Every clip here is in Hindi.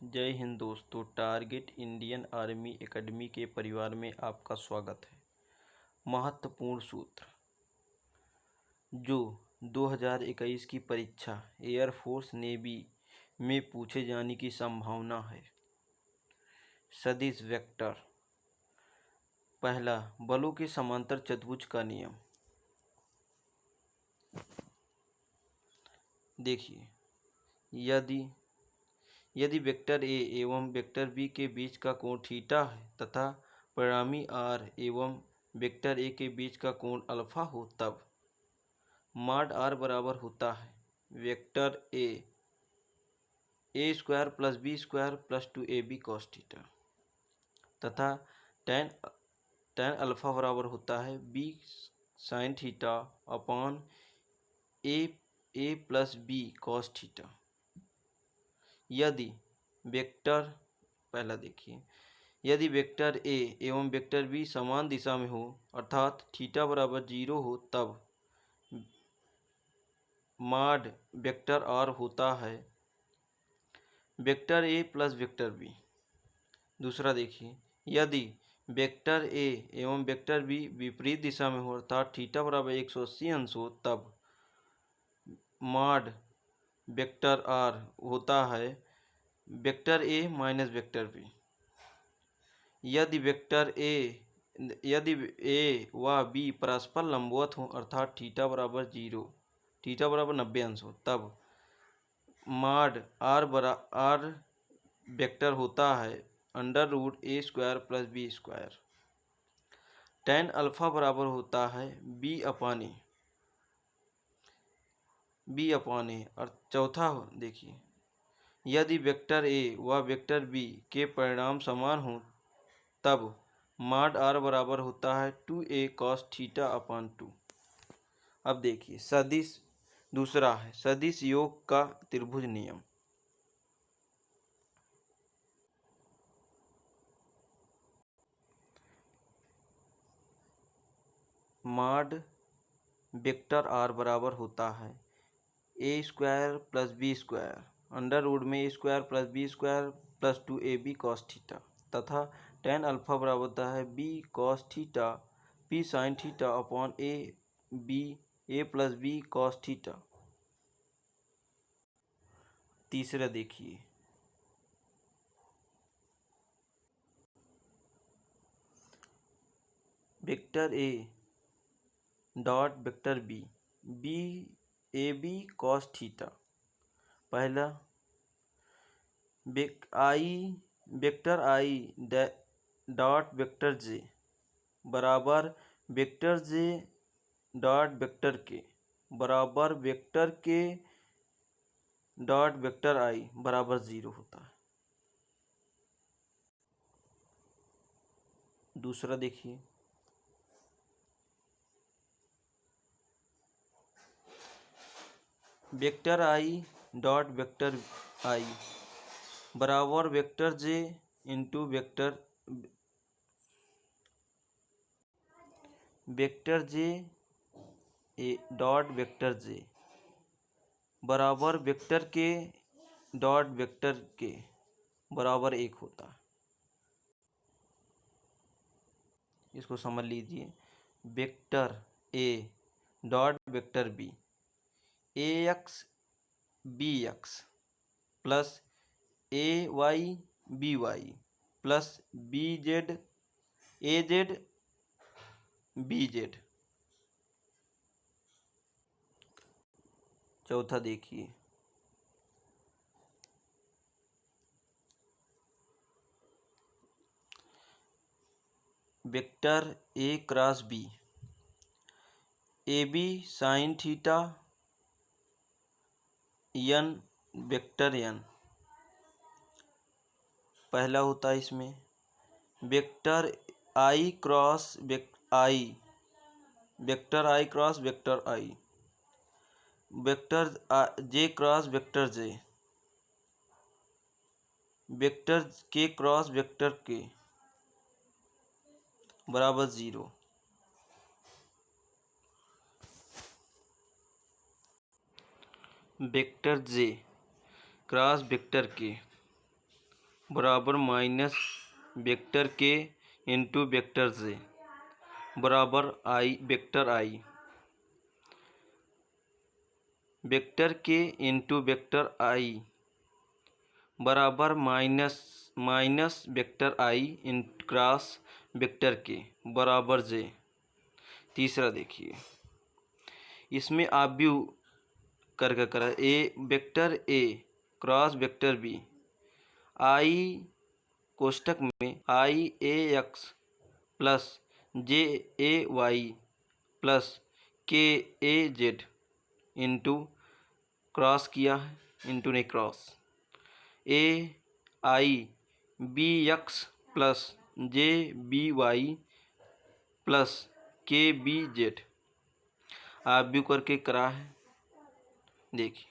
जय हिंद दोस्तों। टारगेट इंडियन आर्मी एकेडमी के परिवार में आपका स्वागत है। महत्वपूर्ण सूत्र जो 2021 की परीक्षा एयरफोर्स नेवी में पूछे जाने की संभावना है। सदिश वेक्टर। पहला, बलों के समांतर चतुर्भुज का नियम। देखिए, यदि वेक्टर ए एवं वेक्टर बी के बीच का कोण थीटा है तथा परिणामी आर एवं वेक्टर ए के बीच का कोण अल्फा हो, तब मॉड आर बराबर होता है vector a square plus B square plus 2ab cos theta तथा टेन अल्फा बराबर होता है b sine theta upon a plus B cos theta. यदि वेक्टर ए एवं वेक्टर बी समान दिशा में हो अर्थात थीटा बराबर 0 हो, तब मॉड वेक्टर आर होता है vector a plus vector b. दूसरा देखिए, यदि वेक्टर ए एवं वेक्टर बी विपरीत दिशा में हो अर्थात थीटा बराबर 180 अंश हो, तब मॉड वेक्टर आर होता है vector a minus vector b. यदि ए व बी परस्पर लंबवत हो अर्थात थीटा बराबर 90 अंश हो, तब मॉड आर वेक्टर होता है √a square plus B square. Tan alpha बराबर होता है बी अपॉन ए। और चौथा देखिए, यदि वेक्टर ए व वेक्टर बी के परिणाम समान हों, तब मॉड आर बराबर होता है 2a cos थीटा अपॉन 2। अब देखिए, दूसरा है सदिश योग का त्रिभुज नियम। मॉड वेक्टर आर बराबर होता है A square plus B square √a square plus B square plus 2ab cos theta तथा टेन अल्फा बराबर होता है b cos theta p sin theta upon a plus B cos theta. तीसरा देखिए, वेक्टर ए dot vector B ab cos theta. पहला, वेक्टर आई डॉट वेक्टर जे बराबर vector J dot vector k बराबर वेक्टर के डॉट वेक्टर आई बराबर 0 होता है। दूसरा देखिए, vector I dot vector I बराबर vector J into vector J dot vector जे बराबर वेक्टर के डॉट वेक्टर के बराबर 1 होता है। इसको समझ लीजिए, vector A dot vector b ax bx plus ay by plus bz az bz। चौथा देखिए, वेक्टर ए cross b ab sine theta n vector n पहला होता है। इसमें vector i cross i vector i vector j cross vector j vector k cross vector k बराबर 0। Vector j cross vector k बराबर minus vector k into vector जे बराबर i vector i. Vector k into vector I बराबर माइनस वेक्टर आई इन क्रॉस वेक्टर के बराबर जे। तीसरा देखिए, इसमें आप भी करके करा A vector A cross vector B I कोष्टक में I A X plus J A Y plus K A Z into cross किया है, इंटू नहीं cross A I B X plus J B Y plus K B Z आप भी करके करा है। देखिए,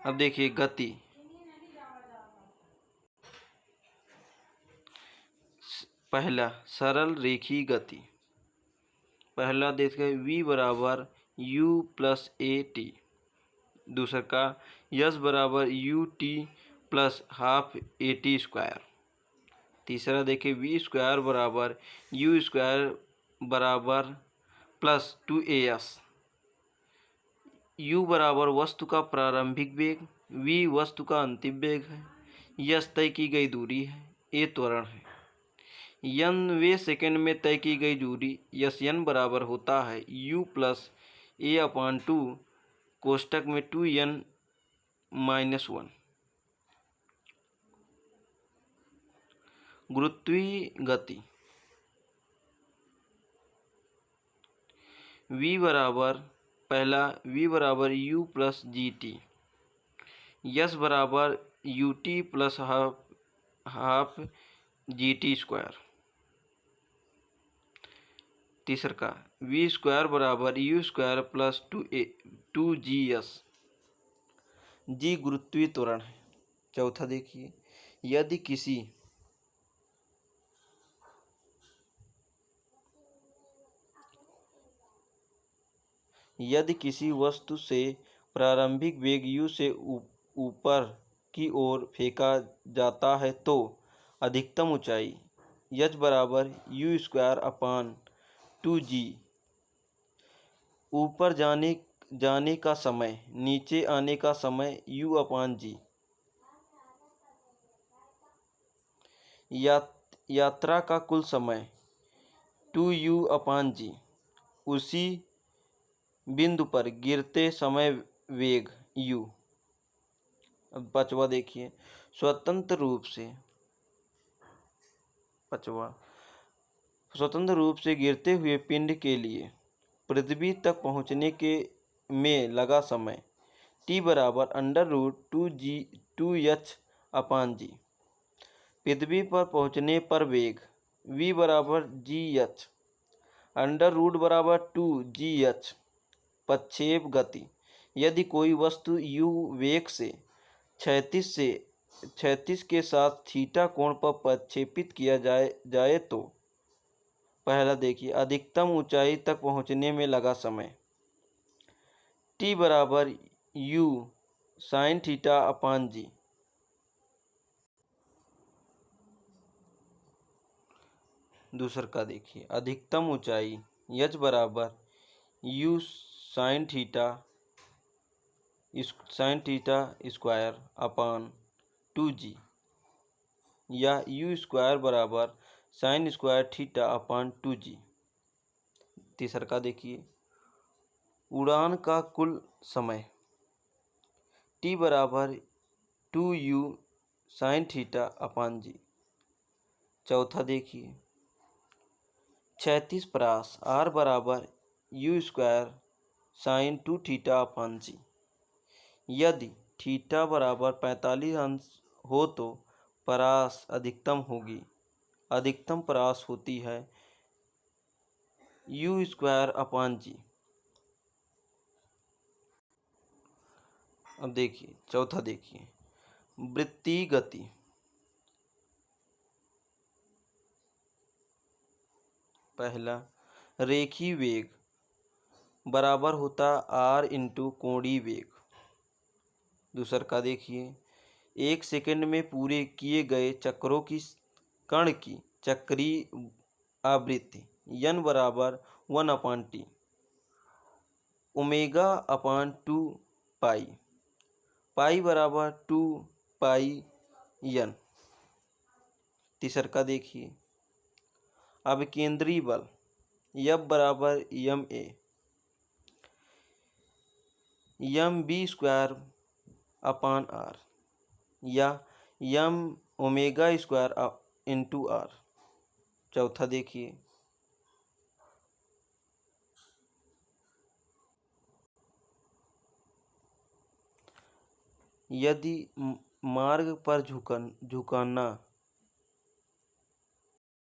अब देखिए गति। पहला सरल रेखीय गति, पहला देखिए v बराबर u प्लस ए टी। दूसरा का यस बराबर U T plus half A T square. तीसरा देखिए वी स्क्वायर बराबर यू स्क्वायर बराबर प्लस 2as। u बराबर वस्तु का प्रारंभिक वेग, v वस्तु का अंतिम वेग है, यस तय की गई दूरी है, ए त्वरण है, यन वे सेकंड में तय की गई दूरी, यस यन बराबर होता है u प्लस ए अपान 2 कोष्टक में 2n माइनस 1। गुरुत्वीय गति v बराबर पहला v बराबर u plus G T, S बराबर U T plus half G T square. तीसरा का v स्क्वायर बराबर U square plus 2g(s) G गुरुत्वीय त्वरण है। चौथा देखिए, यदि किसी वस्तु से प्रारंभिक वेग u से ऊपर की ओर फेंका जाता है तो अधिकतम ऊंचाई h बराबर यू स्क्वायर अपान 2g, ऊपर जाने का समय, नीचे आने का समय u अपान जी। यात्रा का कुल समय 2u अपान जी। उसी बिंदु पर गिरते समय वेग u। अब पांचवा देखिए, स्वतंत्र रूप से गिरते हुए पिंड के लिए पृथ्वी तक पहुंचने के में लगा समय t बराबर √2h अपान जी। पृथ्वी पर पहुंचने पर वेग v बराबर gh, √2 बराबर 2gh। प्रक्षेप गति, यदि कोई वस्तु u वेग से क्षैतिज के साथ थीटा कोण पर प्रक्षेपित किया जाए तो पहला देखिए अधिकतम ऊंचाई तक पहुंचने में लगा समय t बराबर u साइन थीटा अपान जी। दूसरा का देखिए, अधिकतम ऊंचाई h बराबर u sine theta square upon 2g या u स्क्वायर बराबर sine square theta upon 2g। तीसरा का देखिए, उड़ान का कुल समय t बराबर 2u साइन थीटा अपान जी। चौथा देखिए, क्षैतिज परास r बराबर u square sine 2 theta upon G. यदि थीटा बराबर 45 अंश हो तो परास अधिकतम होगी। अधिकतम परास होती है u स्क्वायर अपान जी। अब देखिए चौथा देखिए, वृत्तीय गति। पहला रेखीय वेग बराबर होता r इंटू कोणीय वेग। दूसर का देखिए, 1 सेकंड में पूरे किए गए चक्रों की कण की चक्रीय आवृत्ति n बराबर 1/t, ओमेगा/2 पाई, पाई बराबर 2 पाई n। तीसर का देखिए, अब केंद्रीय बल F बराबर mv²/r या m ओमेगा² r। चौथा देखिए, यदि मार्ग पर झुकाना